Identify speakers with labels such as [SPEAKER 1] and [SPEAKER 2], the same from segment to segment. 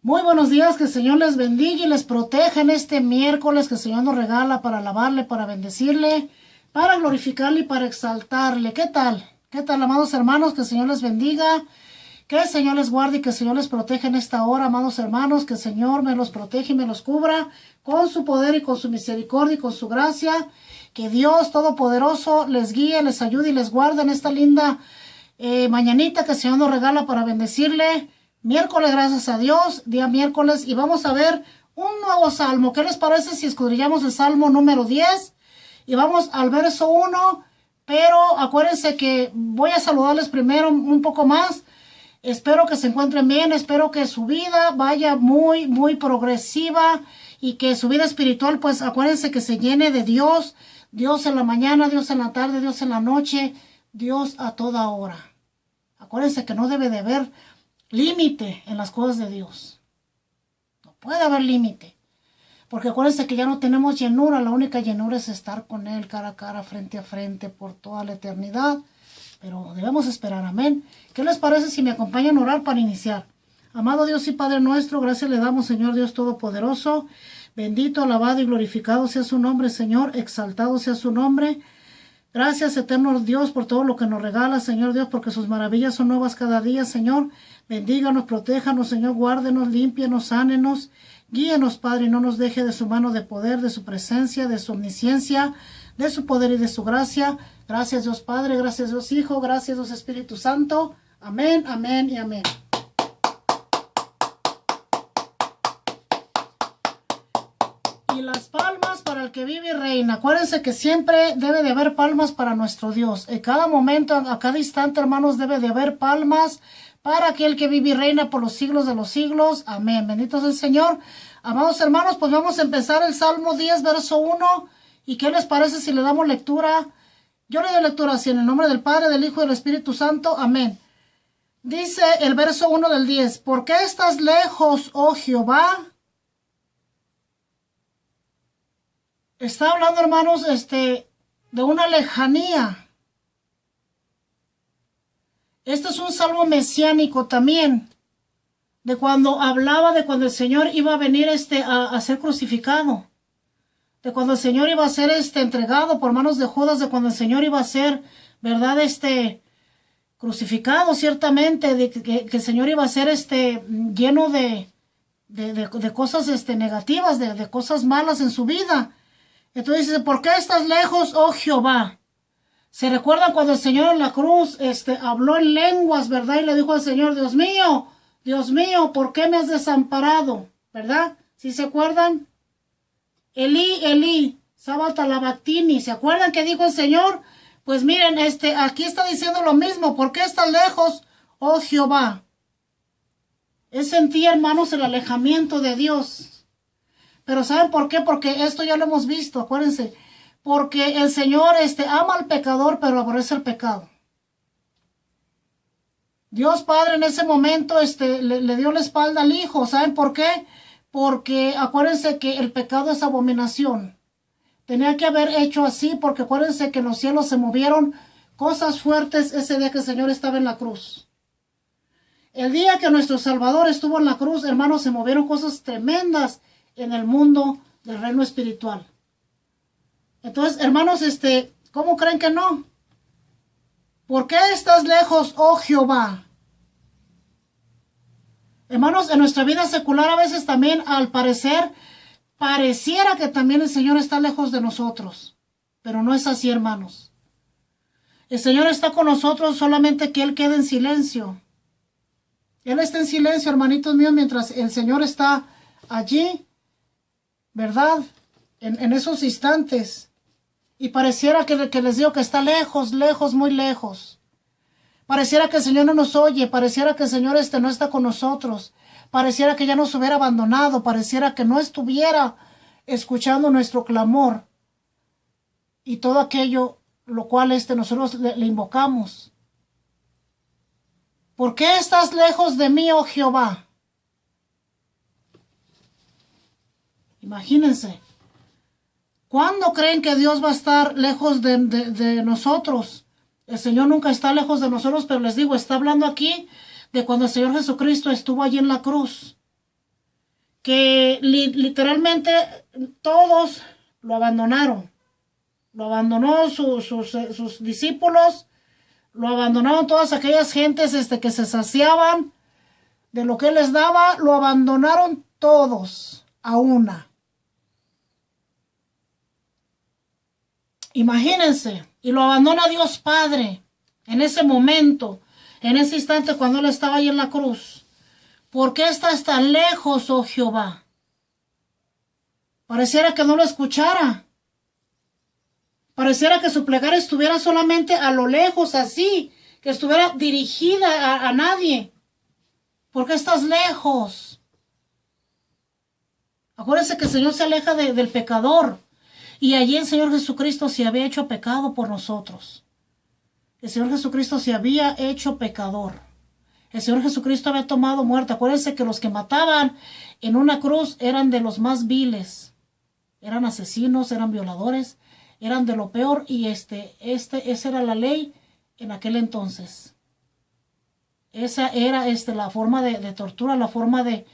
[SPEAKER 1] Muy buenos días, que el Señor les bendiga y les proteja en este miércoles que el Señor nos regala para alabarle, para bendecirle, para glorificarle y para exaltarle. ¿Qué tal? ¿Qué tal, amados hermanos? Que el Señor les bendiga, que el Señor les guarde y que el Señor les proteja en esta hora, amados hermanos, que el Señor me los proteja y me los cubra con su poder y con su misericordia y con su gracia. Que Dios Todopoderoso les guíe, les ayude y les guarde en esta linda mañanita que el Señor nos regala para bendecirle. Miércoles, gracias a Dios, día miércoles, y vamos a ver un nuevo salmo. ¿Qué les parece si escudriñamos el salmo número 10? Y vamos al verso 1, pero acuérdense que voy a saludarles primero un poco más. Espero que se encuentren bien, espero que su vida vaya muy progresiva y que su vida espiritual, pues acuérdense que se llene de Dios. Dios en la mañana, Dios en la tarde, Dios en la noche, Dios a toda hora. Acuérdense que no debe de haber límite en las cosas de Dios. No puede haber límite. Porque acuérdense que ya no tenemos llenura. La única llenura es estar con Él cara a cara, frente a frente, por toda la eternidad. Pero debemos esperar. Amén. ¿Qué les parece si me acompañan a orar para iniciar? Amado Dios y Padre nuestro, gracias le damos, Señor Dios Todopoderoso. Bendito, alabado y glorificado sea su nombre, Señor. Exaltado sea su nombre. Gracias, eterno Dios, por todo lo que nos regala, Señor Dios, porque sus maravillas son nuevas cada día, Señor. Bendíganos, protéjanos, Señor, guárdenos, límpienos, sánenos, guíenos, Padre, y no nos deje de su mano de poder, de su presencia, de su omnisciencia, de su poder y de su gracia. Gracias, Dios Padre, gracias, Dios Hijo, gracias, Dios Espíritu Santo. Amén, amén y amén. Y las palmas para el que vive y reina. Acuérdense que siempre debe de haber palmas para nuestro Dios. En cada momento, a cada instante, hermanos, debe de haber palmas para aquel que vive y reina por los siglos de los siglos. Amén. Bendito sea el Señor. Amados hermanos, pues vamos a empezar el Salmo 10, verso 1. ¿Y qué les parece si le damos lectura? Yo le doy lectura así, en el nombre del Padre, del Hijo y del Espíritu Santo. Amén. Dice el verso 1 del 10. ¿Por qué estás lejos, oh Jehová? Está hablando, hermanos, de una lejanía. Este es un salmo mesiánico también, de cuando hablaba de cuando el Señor iba a venir a ser crucificado, de cuando el Señor iba a ser entregado por manos de Judas, de cuando el Señor iba a ser, ¿verdad?, crucificado ciertamente, de que el Señor iba a ser lleno de cosas negativas, de cosas malas en su vida. Entonces dice, ¿por qué estás lejos, oh Jehová? ¿Se recuerdan cuando el Señor en la cruz habló en lenguas, verdad? Y le dijo al Señor, Dios mío, ¿por qué me has desamparado? ¿Verdad? ¿Sí se acuerdan? Elí, Elí, sabachthani. ¿Se acuerdan que dijo el Señor? Pues miren, aquí está diciendo lo mismo. ¿Por qué estás lejos, oh Jehová? Él sentía, hermanos, el alejamiento de Dios. Pero ¿saben por qué? Porque esto ya lo hemos visto, acuérdense. Porque el Señor ama al pecador, pero aborrece el pecado. Dios Padre en ese momento le dio la espalda al Hijo. ¿Saben por qué? Porque acuérdense que el pecado es abominación. Tenía que haber hecho así, porque acuérdense que en los cielos se movieron cosas fuertes ese día que el Señor estaba en la cruz. El día que nuestro Salvador estuvo en la cruz, hermanos, se movieron cosas tremendas en el mundo del reino espiritual. Entonces, hermanos, ¿cómo creen que no? ¿Por qué estás lejos, oh Jehová? Hermanos, en nuestra vida secular a veces también, al parecer, pareciera que también el Señor está lejos de nosotros. Pero no es así, hermanos. El Señor está con nosotros, solamente que Él quede en silencio. Él está en silencio, hermanitos míos, mientras el Señor está allí, ¿verdad? En esos instantes. Y pareciera que les digo que está lejos, muy lejos. Pareciera que el Señor no nos oye, pareciera que el Señor no está con nosotros. Pareciera que ya nos hubiera abandonado, pareciera que no estuviera escuchando nuestro clamor. Y todo aquello, lo cual nosotros le invocamos. ¿Por qué estás lejos de mí, oh Jehová? Imagínense. ¿Cuándo creen que Dios va a estar lejos de nosotros? El Señor nunca está lejos de nosotros, pero les digo, está hablando aquí de cuando el Señor Jesucristo estuvo allí en la cruz. que literalmente todos lo abandonaron. Lo abandonó sus discípulos, lo abandonaron todas aquellas gentes que se saciaban de lo que él les daba, lo abandonaron todos a una. Imagínense, y lo abandona Dios Padre en ese momento, en ese instante cuando él estaba ahí en la cruz. ¿Por qué estás tan lejos, oh Jehová? Pareciera que no lo escuchara. Pareciera que su plegaria estuviera solamente a lo lejos, así, que estuviera dirigida a nadie. ¿Por qué estás lejos? Acuérdense que el Señor se aleja del pecador. Y allí el Señor Jesucristo se había hecho pecado por nosotros. El Señor Jesucristo se había hecho pecador. El Señor Jesucristo había tomado muerte. Acuérdense que los que mataban en una cruz eran de los más viles. Eran asesinos, eran violadores, eran de lo peor. Y esa era la ley en aquel entonces. Esa era la forma de tortura, la forma de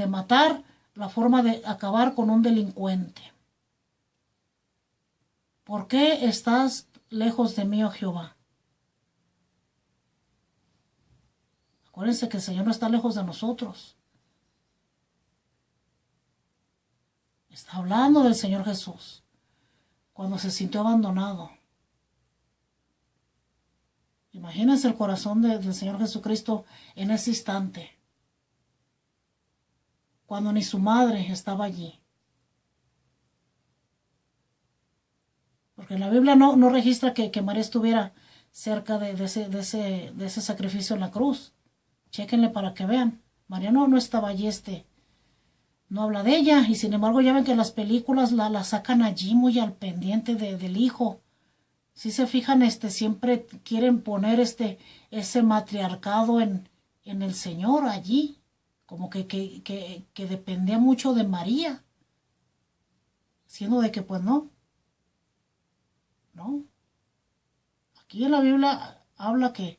[SPEAKER 1] matar, la forma de acabar con un delincuente. ¿Por qué estás lejos de mí, oh Jehová? Acuérdense que el Señor no está lejos de nosotros. Está hablando del Señor Jesús cuando se sintió abandonado. Imagínense el corazón del Señor Jesucristo en ese instante, cuando ni su madre estaba allí. Porque en la Biblia no registra que María estuviera cerca de ese sacrificio en la cruz. Chéquenle para que vean. María no estaba allí, no habla de ella. Y sin embargo ya ven que las películas la sacan allí muy al pendiente del hijo. Si se fijan, siempre quieren poner ese matriarcado en el Señor allí. Como que dependía mucho de María. Siendo de que pues no. No. Aquí en la Biblia habla que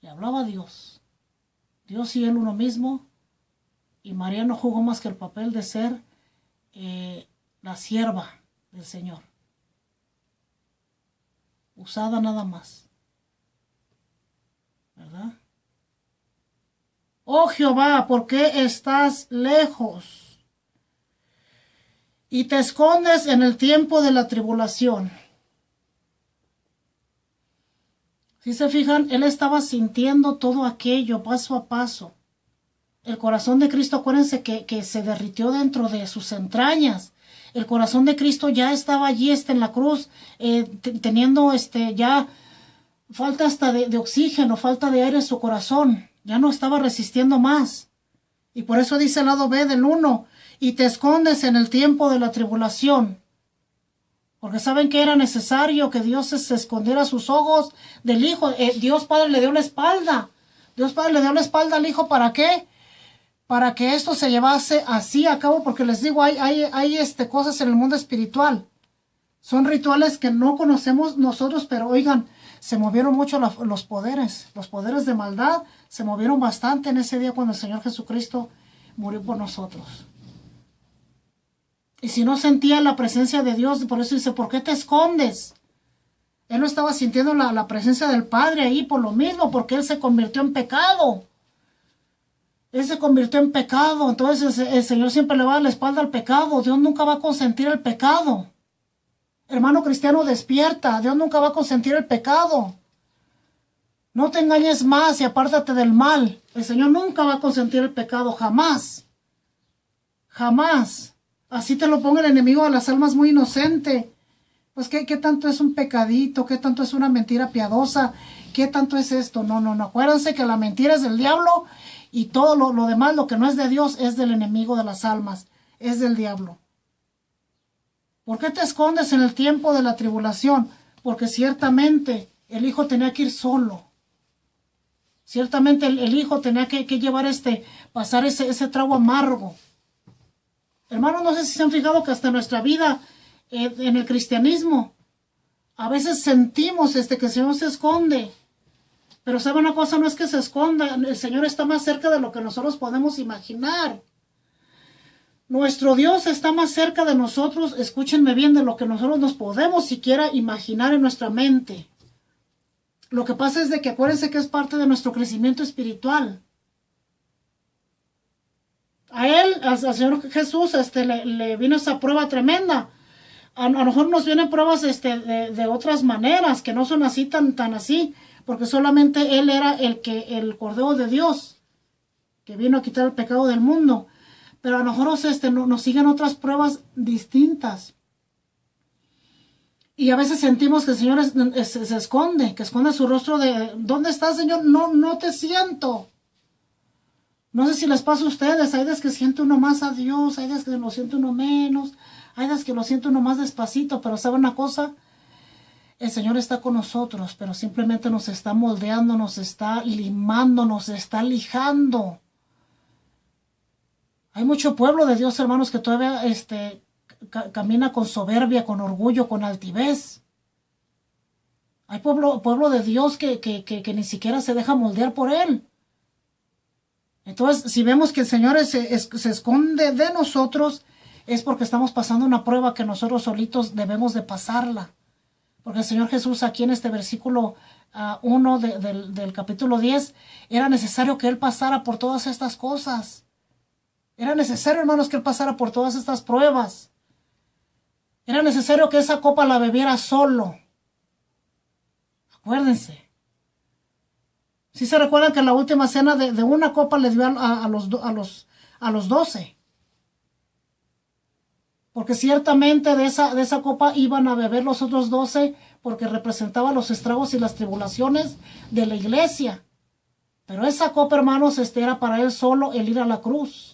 [SPEAKER 1] le hablaba a Dios. Dios y él uno mismo. Y María no jugó más que el papel de ser la sierva del Señor. Usada nada más. ¿Verdad? Oh Jehová, ¿por qué estás lejos? Y te escondes en el tiempo de la tribulación. Si se fijan, él estaba sintiendo todo aquello paso a paso. El corazón de Cristo, acuérdense que se derritió dentro de sus entrañas. El corazón de Cristo ya estaba allí en la cruz, teniendo ya falta hasta de oxígeno, falta de aire en su corazón. Ya no estaba resistiendo más. Y por eso dice el lado B del 1, y te escondes en el tiempo de la tribulación. Porque saben que era necesario que Dios se escondiera a sus ojos del Hijo. Dios Padre le dio la espalda. Dios Padre le dio la espalda al Hijo, ¿para qué? Para que esto se llevase así a cabo, porque les digo, hay cosas en el mundo espiritual. Son rituales que no conocemos nosotros, pero oigan, se movieron mucho los poderes de maldad, se movieron bastante en ese día cuando el Señor Jesucristo murió por nosotros. Y si no sentía la presencia de Dios, por eso dice, ¿por qué te escondes? Él no estaba sintiendo la presencia del Padre ahí por lo mismo, porque él se convirtió en pecado. Él se convirtió en pecado, entonces el Señor siempre le va a dar la espalda al pecado. Dios nunca va a consentir el pecado. Hermano cristiano, despierta. Dios nunca va a consentir el pecado. No te engañes más y apártate del mal. El Señor nunca va a consentir el pecado, jamás. Jamás. Así te lo ponga el enemigo de las almas muy inocente. Pues ¿qué tanto es un pecadito? ¿Qué tanto es una mentira piadosa? ¿Qué tanto es esto? No. Acuérdense que la mentira es del diablo y todo lo demás, lo que no es de Dios, es del enemigo de las almas. Es del diablo. ¿Por qué te escondes en el tiempo de la tribulación? Porque ciertamente el hijo tenía que ir solo. Ciertamente el hijo tenía que llevar pasar ese trago amargo. Hermanos, no sé si se han fijado que hasta en nuestra vida, en el cristianismo, a veces sentimos que el Señor se esconde. Pero ¿sabe una cosa? No es que se esconda, el Señor está más cerca de lo que nosotros podemos imaginar. Nuestro Dios está más cerca de nosotros, escúchenme bien, de lo que nosotros nos podemos siquiera imaginar en nuestra mente. Lo que pasa es de que acuérdense que es parte de nuestro crecimiento espiritual. A él, al Señor Jesús, le vino esa prueba tremenda. A lo mejor nos vienen pruebas de otras maneras, que no son así tan así, porque solamente Él era el Cordero de Dios, que vino a quitar el pecado del mundo. Pero a nosotros nos siguen otras pruebas distintas. Y a veces sentimos que el Señor se esconde, que esconde su rostro de, ¿dónde estás, Señor? No te siento. No sé si les pasa a ustedes, hay veces que siente uno más a Dios, hay veces que lo siente uno menos, hay veces que lo siente uno más despacito, pero ¿sabe una cosa? El Señor está con nosotros, pero simplemente nos está moldeando, nos está limando, nos está lijando. Hay mucho pueblo de Dios, hermanos, que todavía camina con soberbia, con orgullo, con altivez. Hay pueblo de Dios que ni siquiera se deja moldear por Él. Entonces, si vemos que el Señor se esconde de nosotros, es porque estamos pasando una prueba que nosotros solitos debemos de pasarla. Porque el Señor Jesús aquí en este versículo 1 del capítulo 10, era necesario que Él pasara por todas estas cosas. Era necesario, hermanos, que Él pasara por todas estas pruebas. Era necesario que esa copa la bebiera solo. Acuérdense. Si se recuerdan que en la última cena de una copa le dio a los 12. Porque ciertamente de esa copa iban a beber los otros 12 porque representaba los estragos y las tribulaciones de la iglesia. Pero esa copa, hermanos, era para Él solo el ir a la cruz.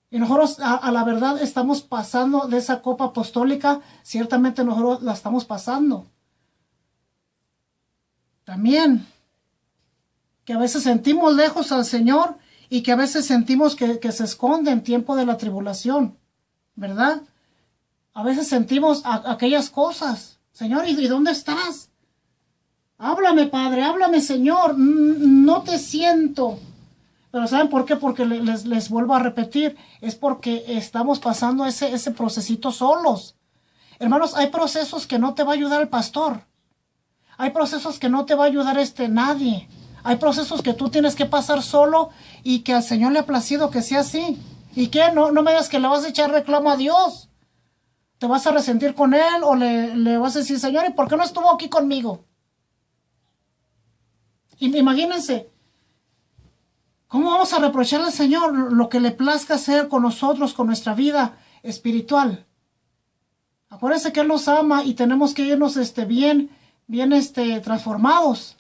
[SPEAKER 1] Y nosotros a la verdad estamos pasando de esa copa apostólica, ciertamente nosotros la estamos pasando. También, que a veces sentimos lejos al Señor y que a veces sentimos que se esconde en tiempo de la tribulación, ¿verdad? A veces sentimos aquellas cosas. Señor, ¿y dónde estás? Háblame, Padre, háblame, Señor, no te siento. Pero ¿saben por qué? Porque les vuelvo a repetir, es porque estamos pasando ese procesito solos. Hermanos, hay procesos que no te va a ayudar el pastor. Hay procesos que no te va a ayudar nadie. Hay procesos que tú tienes que pasar solo y que al Señor le ha placido que sea así. ¿Y qué? No me digas que le vas a echar reclamo a Dios. ¿Te vas a resentir con Él o le vas a decir, Señor, ¿y por qué no estuvo aquí conmigo? Imagínense, ¿cómo vamos a reprochar al Señor lo que le plazca hacer con nosotros, con nuestra vida espiritual? Acuérdense que Él nos ama y tenemos que irnos bien transformados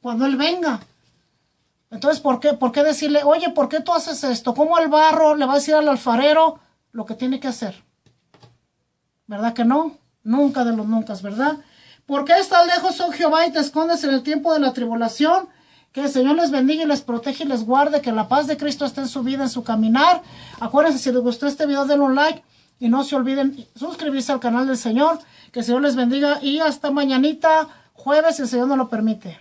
[SPEAKER 1] cuando Él venga. Entonces, ¿por qué decirle, oye, ¿por qué tú haces esto? ¿Cómo el barro le va a decir al alfarero lo que tiene que hacer? ¿Verdad que no? Nunca de los nunca, ¿verdad? ¿Por qué estás lejos, oh Jehová, y te escondes en el tiempo de la tribulación? Que el Señor les bendiga y les protege y les guarde, que la paz de Cristo esté en su vida, en su caminar. Acuérdense, si les gustó este video, denle un like y no se olviden suscribirse al canal del Señor. Que el Señor les bendiga y hasta mañanita, jueves, si el Señor nos lo permite.